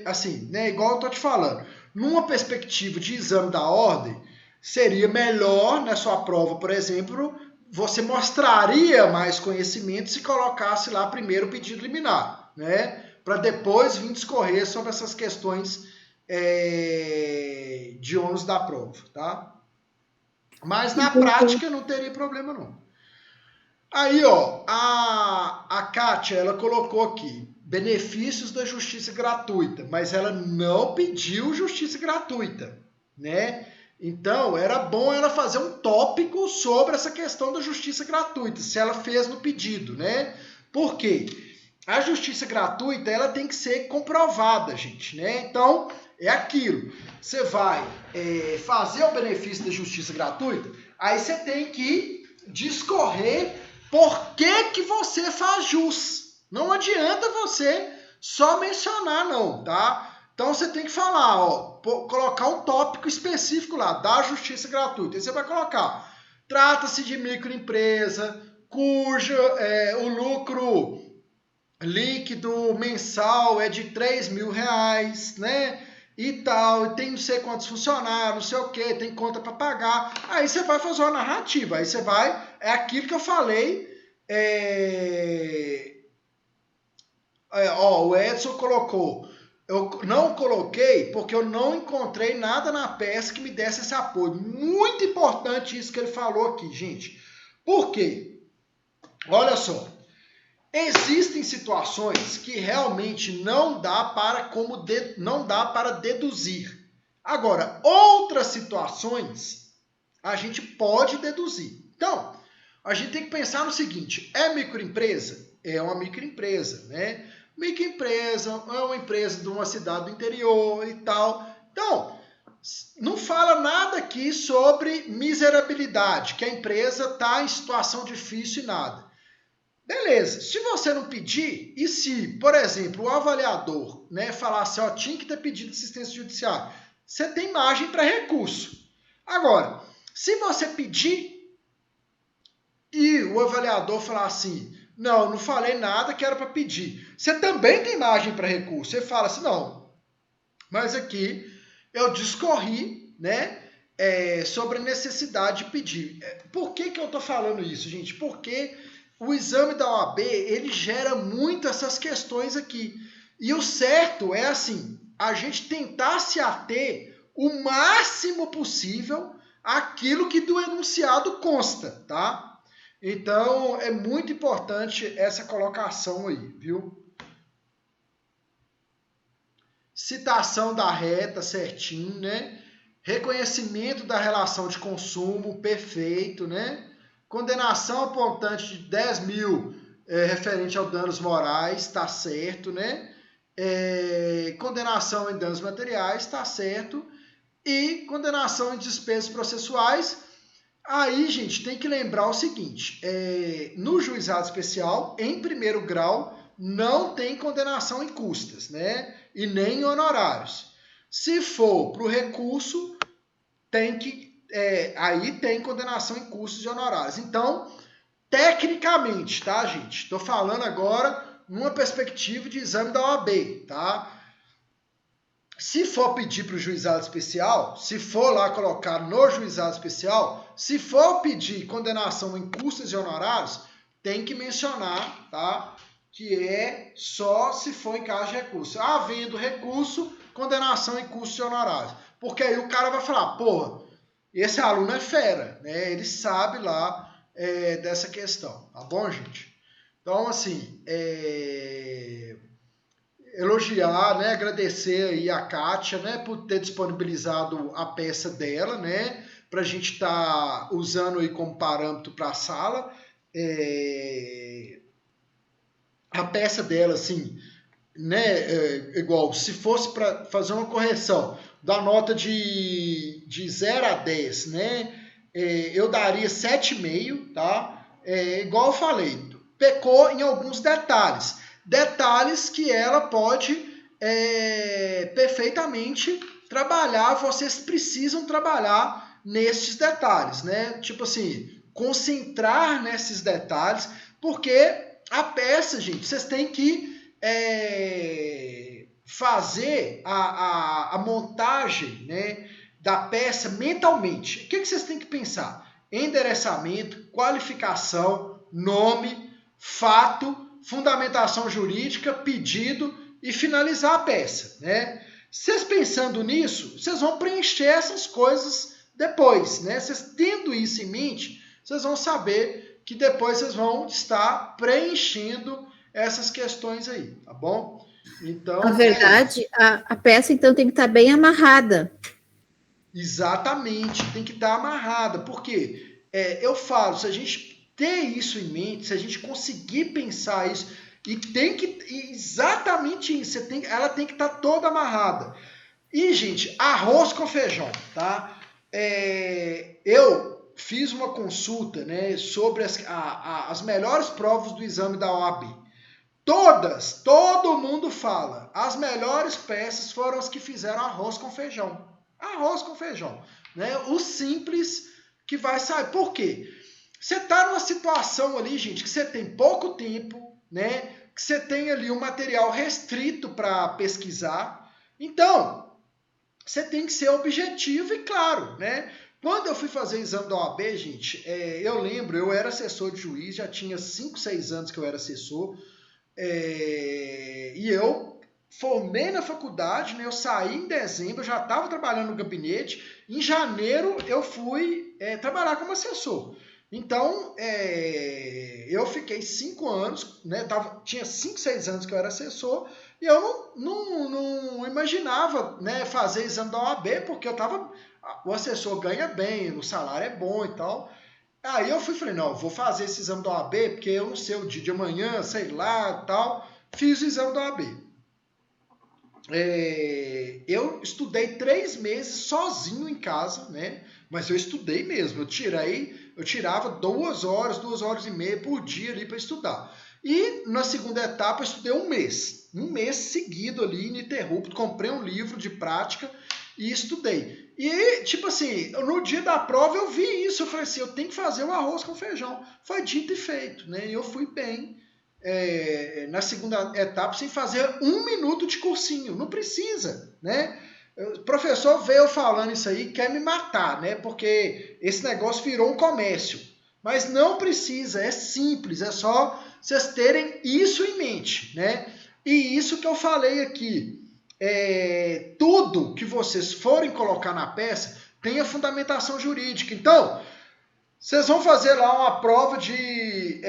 [SPEAKER 1] assim, né? Igual eu tô te falando, numa perspectiva de exame da ordem, seria melhor na sua prova, por exemplo, você mostraria mais conhecimento se colocasse lá primeiro o pedido liminar, né? Para depois vir discorrer sobre essas questões de ônus da prova, tá? Mas na prática não teria problema não. Aí, ó, a Kátia, ela colocou aqui benefícios da justiça gratuita, mas ela não pediu justiça gratuita, né? Então, era bom ela fazer um tópico sobre essa questão da justiça gratuita, se ela fez no pedido, né? Por quê? A justiça gratuita, ela tem que ser comprovada, gente, né? Então, é aquilo. Você vai fazer o benefício da justiça gratuita, aí você tem que discorrer por que você faz jus. Não adianta você só mencionar, não, tá? Então, você tem que falar, ó, colocar um tópico específico lá, da justiça gratuita. Aí você vai colocar, trata-se de microempresa, cujo o lucro líquido mensal é de R$3.000, né? E tal, e tem não sei quantos funcionários, não sei o que, tem conta para pagar. Aí você vai fazer uma narrativa, aí você vai, é aquilo que eu falei. O Edson colocou, eu não coloquei porque eu não encontrei nada na peça que me desse esse apoio. Muito importante isso que ele falou aqui, gente. Por quê? Olha só. Existem situações que realmente não dá para deduzir. Agora, outras situações a gente pode deduzir. Então, a gente tem que pensar no seguinte: é microempresa? É uma microempresa, né? Microempresa é uma empresa de uma cidade do interior e tal. Então, não fala nada aqui sobre miserabilidade, que a empresa está em situação difícil e nada. Beleza, se você não pedir, e se, por exemplo, o avaliador, né, falar assim, ó, tinha que ter pedido assistência judiciária, você tem margem para recurso. Agora, se você pedir e o avaliador falar assim, não falei nada que era para pedir, você também tem margem para recurso. Você fala assim, não, mas aqui eu discorri, né, sobre a necessidade de pedir. Por que eu estou falando isso, gente? Porque o exame da OAB, ele gera muito essas questões aqui. E o certo é assim, a gente tentar se ater o máximo possível àquilo que do enunciado consta, tá? Então, é muito importante essa colocação aí, viu? Citação da reta certinho, né? Reconhecimento da relação de consumo, perfeito, né? Condenação apontante de 10 mil referente aos danos morais, tá certo, né? Condenação em danos materiais, tá certo. E condenação em despesas processuais. Aí, gente, tem que lembrar o seguinte, no juizado especial, em primeiro grau, não tem condenação em custas, né? E nem em honorários. Se for para o recurso, aí tem condenação em custos e honorários. Então, tecnicamente, tá, gente? Estou falando agora numa perspectiva de exame da OAB, tá? Se for pedir para o juizado especial, se for lá colocar no juizado especial, se for pedir condenação em custos e honorários, tem que mencionar, tá? Que é só se for em caso de recurso. Havendo recurso, condenação em custos e honorários. Porque aí o cara vai falar, porra, esse aluno é fera, né? Ele sabe lá dessa questão, tá bom, gente? Então, assim, elogiar, né? Agradecer aí a Kátia, né? Por ter disponibilizado a peça dela, né? Para a gente estar usando aí como parâmetro para a sala. A peça dela, assim, né, igual, se fosse para fazer uma correção da nota de 0 a 10, né, eu daria 7,5, tá? Igual eu falei, pecou em alguns detalhes que ela pode perfeitamente trabalhar, vocês precisam trabalhar nesses detalhes, né? Tipo assim, concentrar nesses detalhes, porque a peça, gente, vocês têm que fazer a montagem, né, da peça mentalmente. O que vocês têm que pensar? Endereçamento, qualificação, nome, fato, fundamentação jurídica, pedido e finalizar a peça, né? Vocês pensando nisso, vocês vão preencher essas coisas depois, né? Vocês tendo isso em mente, vocês vão saber que depois vocês vão estar preenchendo essas questões aí, tá bom? Então,
[SPEAKER 2] na verdade, a peça então tem que estar bem amarrada.
[SPEAKER 1] Exatamente, tem que estar amarrada, porque eu falo, se a gente ter isso em mente, se a gente conseguir pensar isso, exatamente isso, ela tem que estar toda amarrada. E, gente, arroz com feijão, tá? Eu fiz uma consulta, né, sobre as melhores provas do exame da OAB. Todo mundo fala, as melhores peças foram as que fizeram arroz com feijão. Arroz com feijão, né? O simples que vai sair. Por quê? Você está numa situação ali, gente, que você tem pouco tempo, né? Que você tem ali um material restrito para pesquisar. Então, você tem que ser objetivo e claro, né? Quando eu fui fazer o exame da OAB, gente, eu lembro, eu era assessor de juiz, já tinha 5, 6 anos que eu era assessor, e eu formei na faculdade, né? Eu saí em dezembro, eu já estava trabalhando no gabinete, em janeiro eu fui trabalhar como assessor. Então, eu fiquei 5 anos, né? Tinha 5, 6 anos que eu era assessor, e eu não imaginava, né, fazer exame da OAB, porque o assessor ganha bem, o salário é bom e tal. Aí eu falei, não, vou fazer esse exame da OAB, porque eu não sei o dia de amanhã, sei lá e tal. Fiz o exame da OAB. Eu estudei 3 meses sozinho em casa, né? Mas eu estudei mesmo, eu tirava 2 horas, 2 horas e meia por dia ali para estudar. E na segunda etapa eu estudei um mês seguido ali, ininterrupto, comprei um livro de prática e estudei. E, tipo assim, no dia da prova eu vi isso, eu falei assim, eu tenho que fazer um arroz com feijão. Foi dito e feito, né? E eu fui bem na segunda etapa sem fazer 1 minuto de cursinho. Não precisa, né? O professor veio falando isso aí, quer me matar, né? Porque esse negócio virou um comércio. Mas não precisa, é simples, é só vocês terem isso em mente, né? E isso que eu falei aqui, tudo que vocês forem colocar na peça tem a fundamentação jurídica. Então, vocês vão fazer lá uma prova de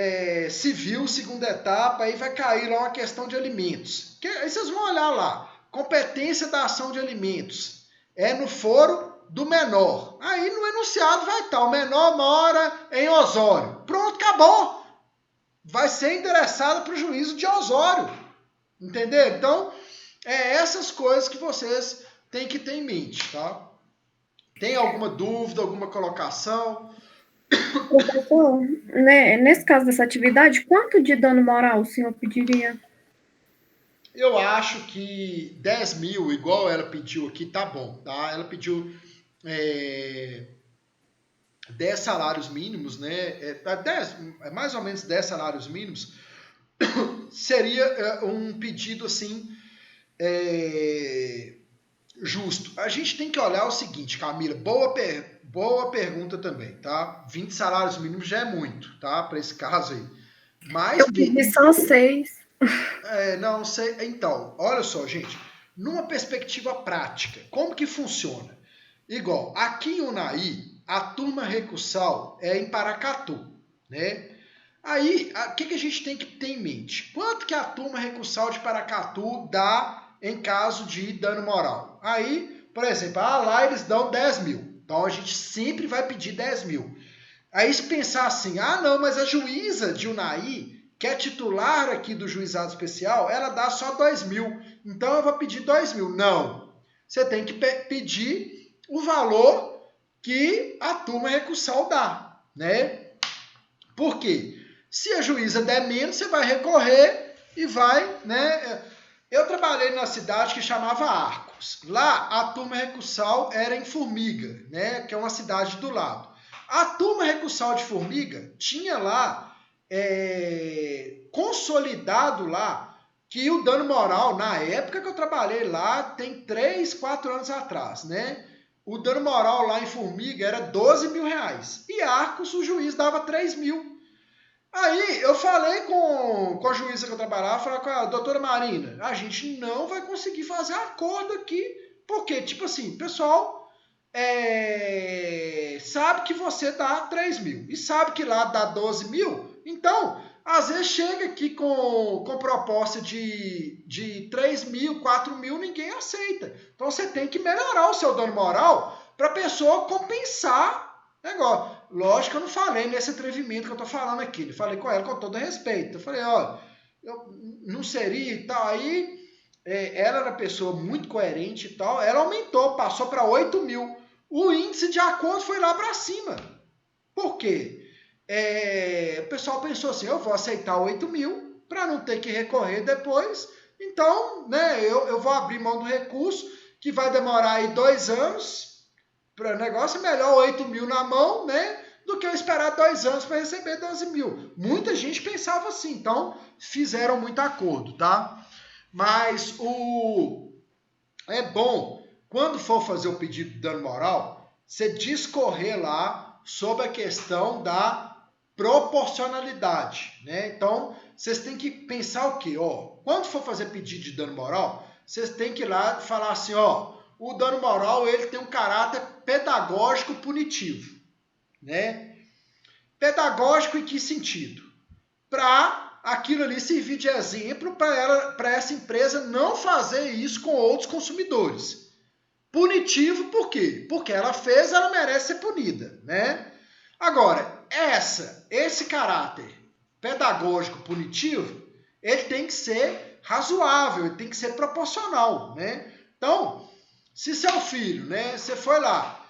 [SPEAKER 1] civil, segunda etapa, aí vai cair lá uma questão de alimentos. Aí vocês vão olhar lá, competência da ação de alimentos. É no foro do menor. Aí no enunciado vai estar, o menor mora em Osório. Pronto, acabou. Vai ser endereçado para o juízo de Osório. Entendeu? Então, essas coisas que vocês têm que ter em mente, tá? Tem alguma dúvida, alguma colocação?
[SPEAKER 3] Professor, né, nesse caso dessa atividade, quanto de dano moral o senhor pediria?
[SPEAKER 1] Eu acho que 10 mil, igual ela pediu aqui, tá bom, tá? Ela pediu 10 salários mínimos, né? Mais ou menos 10 salários mínimos. Seria um pedido, assim, justo. A gente tem que olhar o seguinte, Camila, boa pergunta também, tá? 20 salários mínimos já é muito, tá? Para esse caso aí. Mas
[SPEAKER 3] eu pedi só 6.
[SPEAKER 1] Não sei. Então, olha só, gente. Numa perspectiva prática, como que funciona? Igual, aqui em Unai, a turma recursal é em Paracatu, né? Aí, o que a gente tem que ter em mente? Quanto que a turma recursal de Paracatu dá em caso de dano moral? Aí, por exemplo, lá eles dão 10 mil. Então, a gente sempre vai pedir 10 mil. Aí, se pensar assim, não, mas a juíza de Unai, que é titular aqui do juizado especial, ela dá só 2 mil. Então, eu vou pedir 2 mil. Não. Você tem que pedir o valor que a turma recursal dá, né? Por quê? Se a juíza der menos, você vai recorrer e vai, né? Eu trabalhei na cidade que chamava Arcos. Lá, a turma recursal era em Formiga, né? Que é uma cidade do lado. A turma recursal de Formiga tinha lá consolidado lá que o dano moral, na época que eu trabalhei lá, tem 3, 4 anos atrás, né? O dano moral lá em Formiga era 12 mil reais. E Arcos, o juiz dava 3 mil. Aí eu falei com a juíza que eu trabalhava, falei com a doutora Marina, a gente não vai conseguir fazer acordo aqui, porque, tipo assim, o pessoal sabe que você dá 3 mil e sabe que lá dá 12 mil, então, às vezes chega aqui com proposta de 3 mil, 4 mil, ninguém aceita. Então você tem que melhorar o seu dano moral para a pessoa compensar o negócio. Lógico que eu não falei nesse atrevimento que eu estou falando aqui. Eu falei com ela com todo respeito. Eu falei, olha, eu não seria e tal. Aí ela era uma pessoa muito coerente e tal. Ela aumentou, passou para 8 mil. O índice de acordo foi lá para cima. Por quê? O pessoal pensou assim, eu vou aceitar 8 mil para não ter que recorrer depois. Então, né, eu vou abrir mão do recurso, que vai demorar aí 2 anos. Para o negócio é melhor 8 mil na mão, né? Do que eu esperar 2 anos para receber 12 mil. Muita gente pensava assim, então fizeram muito acordo, tá? Mas é bom, quando for fazer o pedido de dano moral, você discorrer lá sobre a questão da proporcionalidade, né? Então, vocês têm que pensar o quê? Quando for fazer pedido de dano moral, vocês têm que ir lá e falar assim, o dano moral ele tem um caráter pedagógico punitivo, né? Pedagógico em que sentido? Para aquilo ali servir de exemplo para essa empresa não fazer isso com outros consumidores. Punitivo por quê? Porque ela fez, ela merece ser punida, né? Agora, esse caráter pedagógico punitivo, ele tem que ser razoável, ele tem que ser proporcional, né? Então, se seu filho, né, você foi lá,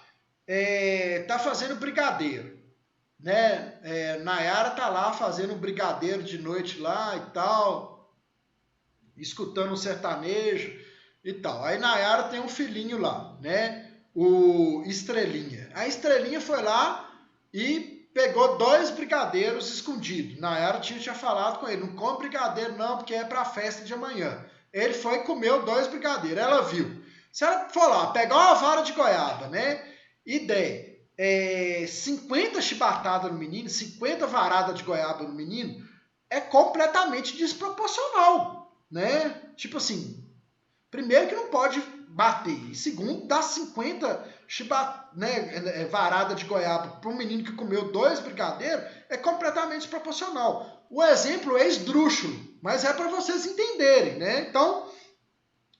[SPEAKER 1] tá fazendo brigadeiro, né? Nayara tá lá fazendo brigadeiro de noite lá e tal, escutando um sertanejo e tal. Aí Nayara tem um filhinho lá, né? O Estrelinha. A Estrelinha foi lá e pegou 2 brigadeiros escondidos. Nayara tinha falado com ele, não come brigadeiro não, porque é para a festa de amanhã. Ele foi e comeu 2 brigadeiros, ela viu. Se ela for lá, pegar uma vara de goiaba, né? E der 50 chibatadas no menino, 50 varadas de goiaba no menino, é completamente desproporcional, né? Tipo assim, primeiro que não pode bater, e segundo, dar 50 varada de goiaba para um menino que comeu 2 brigadeiros é completamente desproporcional. O exemplo é esdrúxulo, mas é para vocês entenderem, né? Então,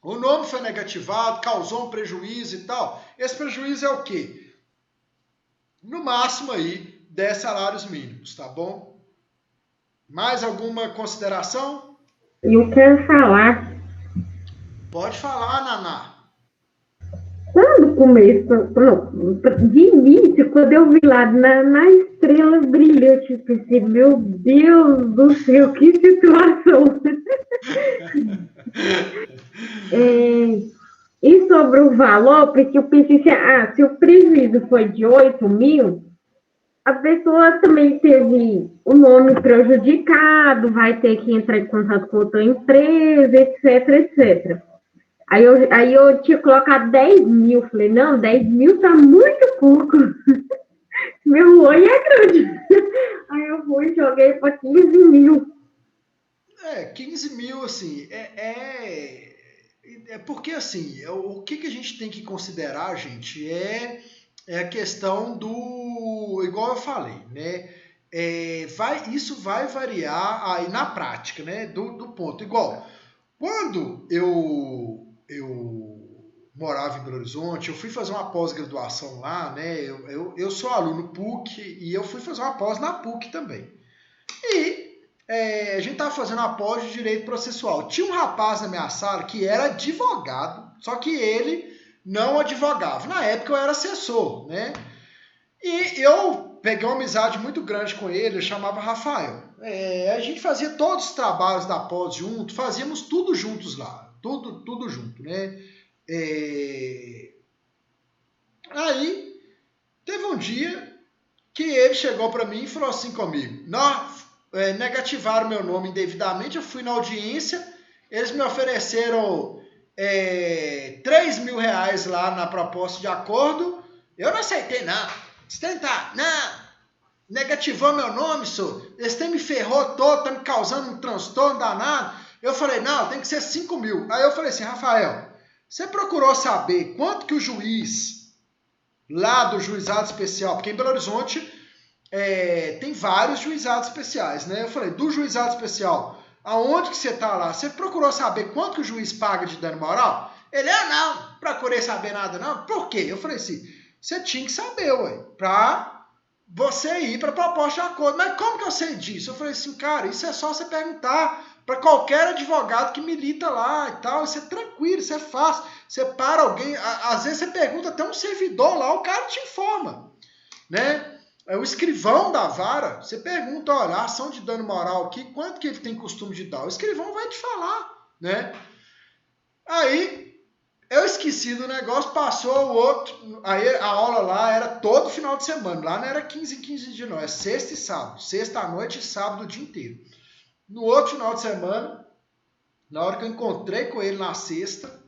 [SPEAKER 1] o nome foi negativado, causou um prejuízo e tal. Esse prejuízo é o quê? No máximo aí 10 salários mínimos, tá bom? Mais alguma consideração?
[SPEAKER 5] Eu quero falar.
[SPEAKER 1] Pode falar, Naná.
[SPEAKER 5] Quando começou, de início, quando eu vi lá na estrela brilhante, eu pensei, meu Deus do céu, que situação! E sobre o valor, porque eu pensei assim, se o prejuízo foi de 8 mil, a pessoa também teve o nome prejudicado, vai ter que entrar em contato com outra empresa, etc, etc. Aí eu tinha colocado 10 mil. Falei, não, 10 mil tá muito pouco. Meu olho é grande. Aí eu fui e joguei para 15 mil.
[SPEAKER 1] 15 mil, assim, porque, assim, o que a gente tem que considerar, gente, é a questão do, igual eu falei, né? Isso vai variar aí na prática, né? Do ponto. Igual, quando eu morava em Belo Horizonte, eu fui fazer uma pós-graduação lá, né? Eu sou aluno PUC e eu fui fazer uma pós na PUC também. E a gente estava fazendo uma pós de direito processual. Tinha um rapaz na minha sala que era advogado, só que ele não advogava. Na época eu era assessor, né? E eu peguei uma amizade muito grande com ele, eu chamava Rafael. A gente fazia todos os trabalhos da pós junto, fazíamos tudo juntos lá, tudo junto, né? Aí, teve um dia que ele chegou para mim e falou assim comigo, negativaram meu nome indevidamente, eu fui na audiência, eles me ofereceram 3 mil reais lá na proposta de acordo, eu não aceitei não, negativou meu nome, senhor, eles me ferrou todo, tá me causando um transtorno danado, eu falei, não, tem que ser 5 mil, aí eu falei assim, Rafael, você procurou saber quanto que o juiz lá do juizado especial, porque em Belo Horizonte tem vários juizados especiais, né? Eu falei, do juizado especial, aonde que você tá lá? Você procurou saber quanto que o juiz paga de dano moral? Ele, não procurei saber nada não. Por quê? Eu falei assim, você tinha que saber, ué, pra você ir pra proposta de acordo. Mas como que eu sei disso? Eu falei assim, cara, isso é só você perguntar para qualquer advogado que milita lá e tal, isso é tranquilo, isso é fácil. Você para alguém, às vezes você pergunta até um servidor lá, o cara te informa, né? O escrivão da vara, você pergunta, olha, a ação de dano moral aqui, quanto que ele tem costume de dar? O escrivão vai te falar, né? Aí, eu esqueci do negócio, passou o outro, aí a aula lá era todo final de semana, lá não era 15 em 15 dias não, é sexta e sábado, sexta à noite e sábado o dia inteiro. No outro final de semana, na hora que eu encontrei com ele na sexta,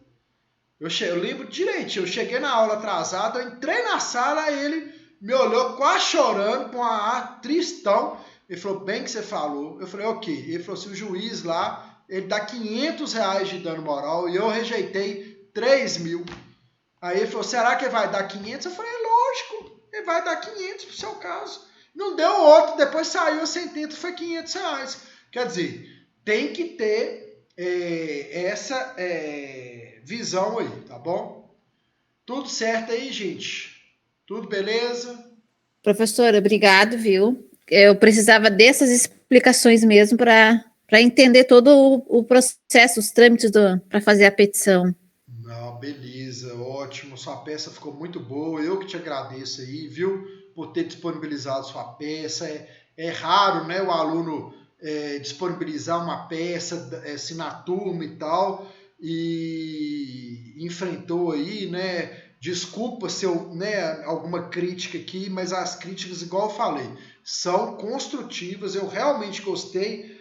[SPEAKER 1] eu lembro direitinho, eu cheguei na aula atrasado, eu entrei na sala, ele me olhou quase chorando, com uma ar tristão, ele falou, bem que você falou. Eu falei, ok. Ele falou assim, o juiz lá, ele dá 500 reais de dano moral, e eu rejeitei 3 mil. Aí ele falou, será que ele vai dar 500? Eu falei, lógico, ele vai dar 500 pro seu caso. Não deu outro, depois saiu a sentença, foi 500 reais. Quer dizer, tem que ter essa visão aí, tá bom? Tudo certo aí, gente? Tudo beleza?
[SPEAKER 2] Professora, obrigado, viu? Eu precisava dessas explicações mesmo para entender todo o processo, os trâmites para fazer a petição.
[SPEAKER 1] Não, beleza, ótimo. Sua peça ficou muito boa. Eu que te agradeço aí, viu? Por ter disponibilizado sua peça. É raro, né, o aluno disponibilizar uma peça assim, na turma e tal. E enfrentou aí, né? Desculpa se eu, né, alguma crítica aqui, mas as críticas, igual eu falei, são construtivas. Eu realmente gostei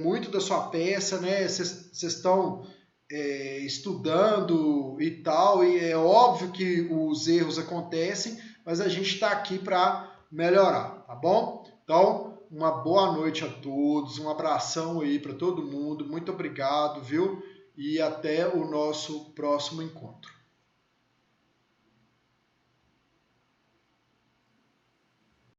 [SPEAKER 1] muito da sua peça, né? Vocês estão estudando e tal, e é óbvio que os erros acontecem, mas a gente está aqui para melhorar, tá bom? Então, uma boa noite a todos, um abração aí para todo mundo, muito obrigado, viu? E até o nosso próximo encontro.